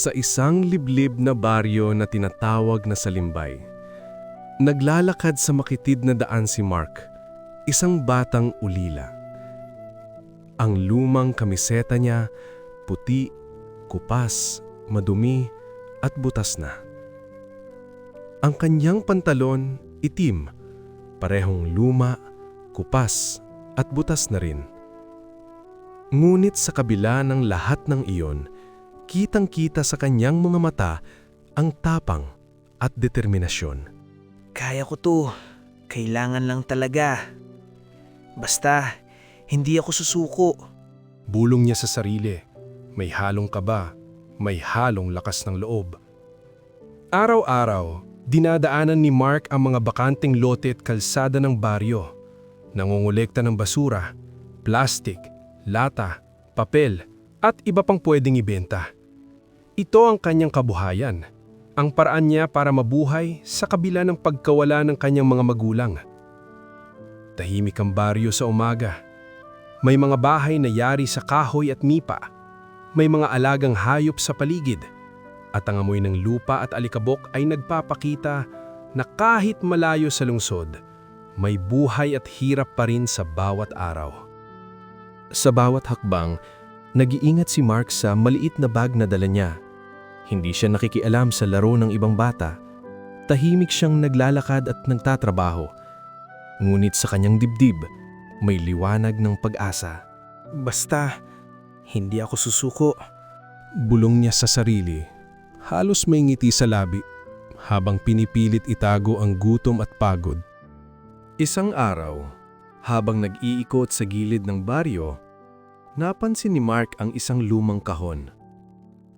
Sa isang liblib na baryo na tinatawag na Salimbay, naglalakad sa makitid na daan si Mark, isang batang ulila. Ang lumang kamiseta niya, puti, kupas, madumi at butas na. Ang kanyang pantalon, itim, parehong luma, kupas at butas na rin. Ngunit sa kabila ng lahat ng iyon, kitang-kita sa kanyang mga mata ang tapang at determinasyon. Kaya ko to. Kailangan lang talaga. Basta, hindi ako susuko. Bulong niya sa sarili. May halong kaba, may halong lakas ng loob. Araw-araw, dinadaanan ni Mark ang mga bakanting lote at kalsada ng baryo. Nangongolekta ng basura, plastik, lata, papel, at iba pang pwedeng ibenta. Ito ang kanyang kabuhayan, ang paraan niya para mabuhay sa kabila ng pagkawala ng kanyang mga magulang. Tahimik ang baryo sa umaga. May mga bahay na yari sa kahoy at nipa. May mga alagang hayop sa paligid. At ang amoy ng lupa at alikabok ay nagpapakita na kahit malayo sa lungsod, may buhay at hirap pa rin sa bawat araw. Sa bawat hakbang, nag-iingat si Mark sa maliit na bag na dala niya. Hindi siya nakikialam sa laro ng ibang bata. Tahimik siyang naglalakad at nagtatrabaho. Ngunit sa kanyang dibdib, may liwanag ng pag-asa. Basta, hindi ako susuko. Bulong niya sa sarili. Halos may ngiti sa labi habang pinipilit itago ang gutom at pagod. Isang araw, habang nag-iikot sa gilid ng baryo, napansin ni Mark ang isang lumang kahon.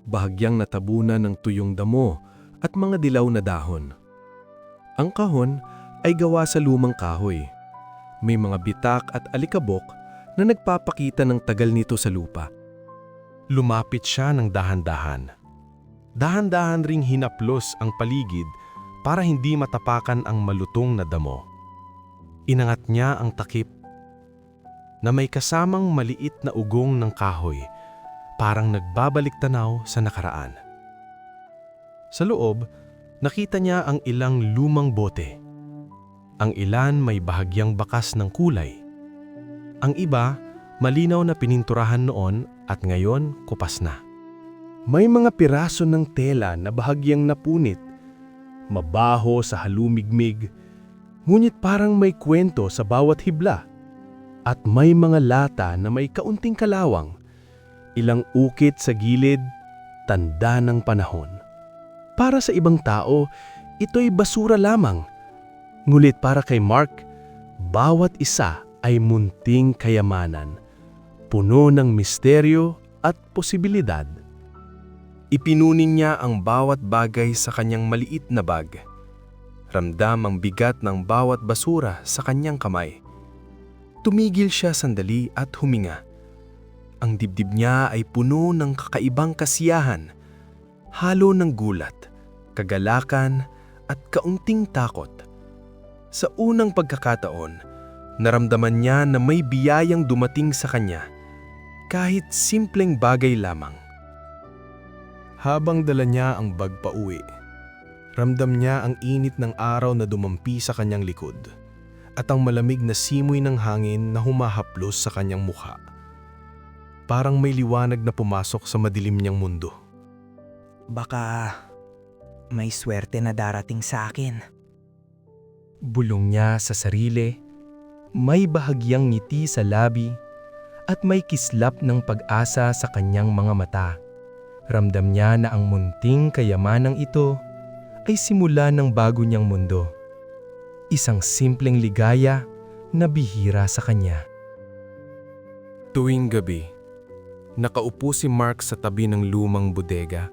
Bahagyang natabunan ng tuyong damo at mga dilaw na dahon. Ang kahon ay gawa sa lumang kahoy. May mga bitak at alikabok na nagpapakita ng tagal nito sa lupa. Lumapit siya ng dahan-dahan. Dahan-dahan ring hinaplos ang paligid para hindi matapakan ang malutong na damo. Inangat niya ang takip na may kasamang maliit na ugong ng kahoy, parang nagbabalik tanaw sa nakaraan. Sa loob, nakita niya ang ilang lumang bote. Ang ilan may bahagyang bakas ng kulay. Ang iba, malinaw na pininturahan noon at ngayon kupas na. May mga piraso ng tela na bahagyang napunit, mabaho sa halumigmig, ngunit parang may kwento sa bawat hibla. At may mga lata na may kaunting kalawang, ilang ukit sa gilid, tanda ng panahon. Para sa ibang tao, ito'y basura lamang. Ngunit para kay Mark, bawat isa ay munting kayamanan, puno ng misteryo at posibilidad. Ipinunin niya ang bawat bagay sa kanyang maliit na bag. Ramdam ang bigat ng bawat basura sa kanyang kamay. Tumigil siya sandali at huminga. Ang dibdib niya ay puno ng kakaibang kasiyahan, halo ng gulat, kagalakan at kaunting takot. Sa unang pagkakataon, naramdaman niya na may biyayang dumating sa kanya, kahit simpleng bagay lamang. Habang dala niya ang bag pauwi, ramdam niya ang init ng araw na dumampi sa kanyang likod at ang malamig na simoy ng hangin na humahaplos sa kanyang mukha. Parang may liwanag na pumasok sa madilim niyang mundo. Baka may swerte na darating sa akin. Bulong niya sa sarili, may bahagyang ngiti sa labi at may kislap ng pag-asa sa kanyang mga mata. Ramdam niya na ang munting kayamanang ito ay simula ng bago niyang mundo. Isang simpleng ligaya na bihira sa kanya. Tuwing gabi, nakaupo si Mark sa tabi ng lumang bodega.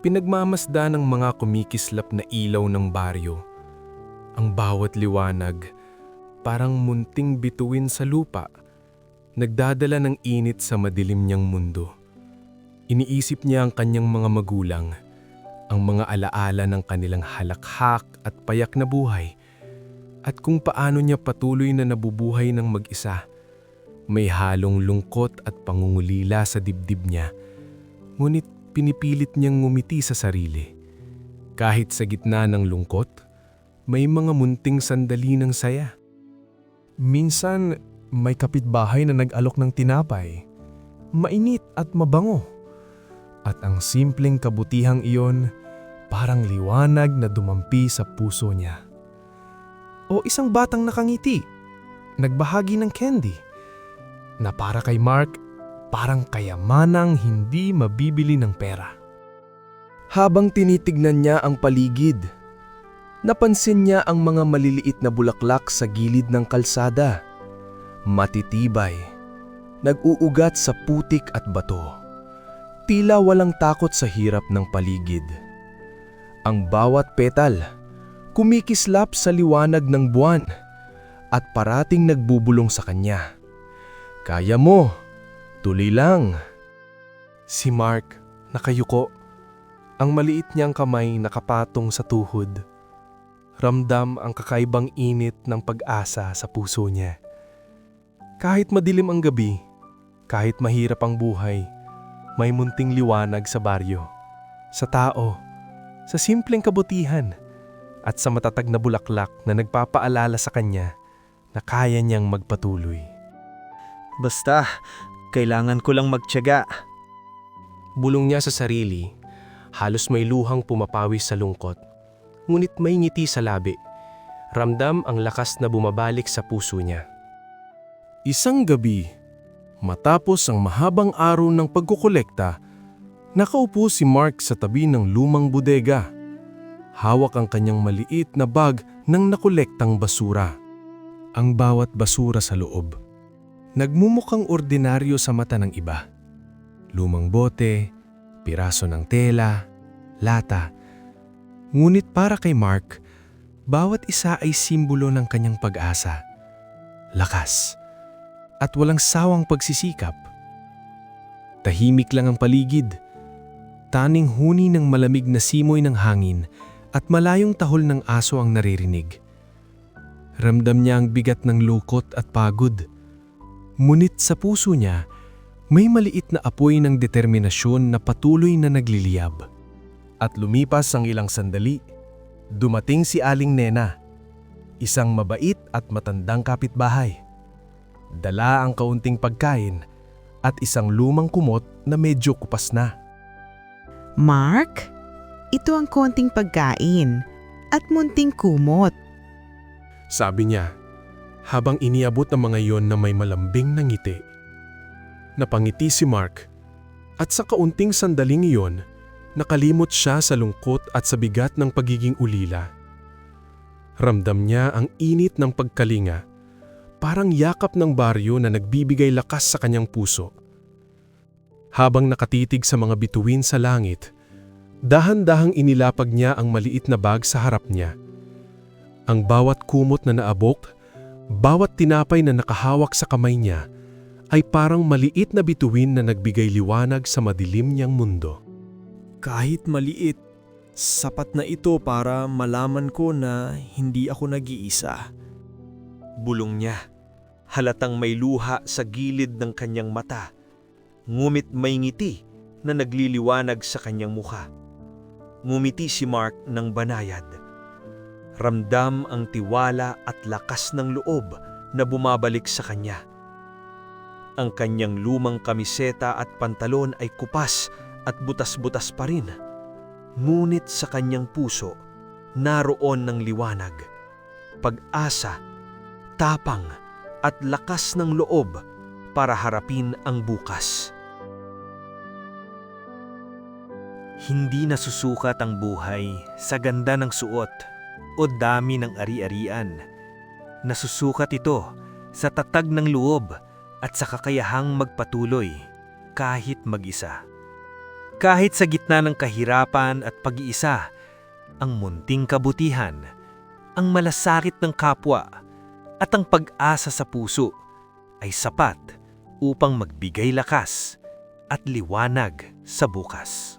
Pinagmamasdan ng mga kumikislap na ilaw ng baryo. Ang bawat liwanag, parang munting bituin sa lupa, nagdadala ng init sa madilim niyang mundo. Iniisip niya ang kanyang mga magulang, ang mga alaala ng kanilang halakhak at payak na buhay, at kung paano niya patuloy na nabubuhay ng mag-isa. May halong lungkot at pangungulila sa dibdib niya, ngunit pinipilit niyang ngumiti sa sarili. Kahit sa gitna ng lungkot, may mga munting sandali ng saya. Minsan, may kapitbahay na nag-alok ng tinapay. Mainit at mabango. At ang simpleng kabutihang iyon, parang liwanag na dumampi sa puso niya. O isang batang nakangiti, nagbahagi ng candy, na para kay Mark, parang kayamanang hindi mabibili ng pera. Habang tinitignan niya ang paligid, napansin niya ang mga maliliit na bulaklak sa gilid ng kalsada. Matitibay, nag-uugat sa putik at bato. Tila walang takot sa hirap ng paligid. Ang bawat petal, kumikislap sa liwanag ng buwan at parating nagbubulong sa kanya. Kaya mo, tuloy lang. Si Mark, nakayuko, ang maliit niyang kamay nakapatong sa tuhod. Ramdam ang kakaibang init ng pag-asa sa puso niya. Kahit madilim ang gabi, kahit mahirap ang buhay, may munting liwanag sa baryo, sa tao, sa simpleng kabutihan, at sa matatag na bulaklak na nagpapaalala sa kanya na kaya niyang magpatuloy. Basta, kailangan ko lang magtiyaga. Bulong niya sa sarili, halos may luhang pumapawis sa lungkot, ngunit may ngiti sa labi. Ramdam ang lakas na bumabalik sa puso niya. Isang gabi, matapos ang mahabang araw ng pagkukolekta, nakaupo si Mark sa tabi ng lumang bodega. Hawak ang kanyang maliit na bag ng nakolektang basura. Ang bawat basura sa loob, nagmumukhang ordinaryo sa mata ng iba. Lumang bote, piraso ng tela, lata. Ngunit para kay Mark, bawat isa ay simbolo ng kanyang pag-asa, lakas, at walang sawang pagsisikap. Tahimik lang ang paligid, taning huni ng malamig na simoy ng hangin at malayong tahol ng aso ang naririnig. Ramdam niya ang bigat ng lukot at pagod. Ngunit sa puso niya, may maliit na apoy ng determinasyon na patuloy na nagliliyab. At lumipas ang ilang sandali, dumating si Aling Nena, isang mabait at matandang kapitbahay. Dala ang kaunting pagkain at isang lumang kumot na medyo kupas na. Mark, ito ang konting pagkain at munting kumot. Sabi niya, habang iniabot ang mga iyon na may malambing na ngiti. Napangiti si Mark, at sa kaunting sandaling iyon, nakalimot siya sa lungkot at sa bigat ng pagiging ulila. Ramdam niya ang init ng pagkalinga, parang yakap ng baryo na nagbibigay lakas sa kanyang puso. Habang nakatitig sa mga bituin sa langit, dahan-dahang inilapag niya ang maliit na bag sa harap niya. Ang bawat kumot na naabok, bawat tinapay na nakahawak sa kamay niya, ay parang maliit na bituin na nagbigay liwanag sa madilim niyang mundo. Kahit maliit, sapat na ito para malaman ko na hindi ako nag-iisa. Bulong niya, halatang may luha sa gilid ng kanyang mata, ngumit may ngiti na nagliliwanag sa kanyang mukha. Ngumiti si Mark ng banayad. Ramdam ang tiwala at lakas ng loob na bumabalik sa kanya. Ang kanyang lumang kamiseta at pantalon ay kupas at butas-butas pa rin. Ngunit sa kanyang puso, naroon ng liwanag, pag-asa, tapang at lakas ng loob para harapin ang bukas. Hindi nasusukat ang buhay sa ganda ng suot o dami ng ari-arian. Nasusukat ito sa tatag ng loob at sa kakayahang magpatuloy kahit mag-isa. Kahit sa gitna ng kahirapan at pag-iisa, ang munting kabutihan, ang malasakit ng kapwa, at ang pag-asa sa puso ay sapat upang magbigay lakas at liwanag sa bukas.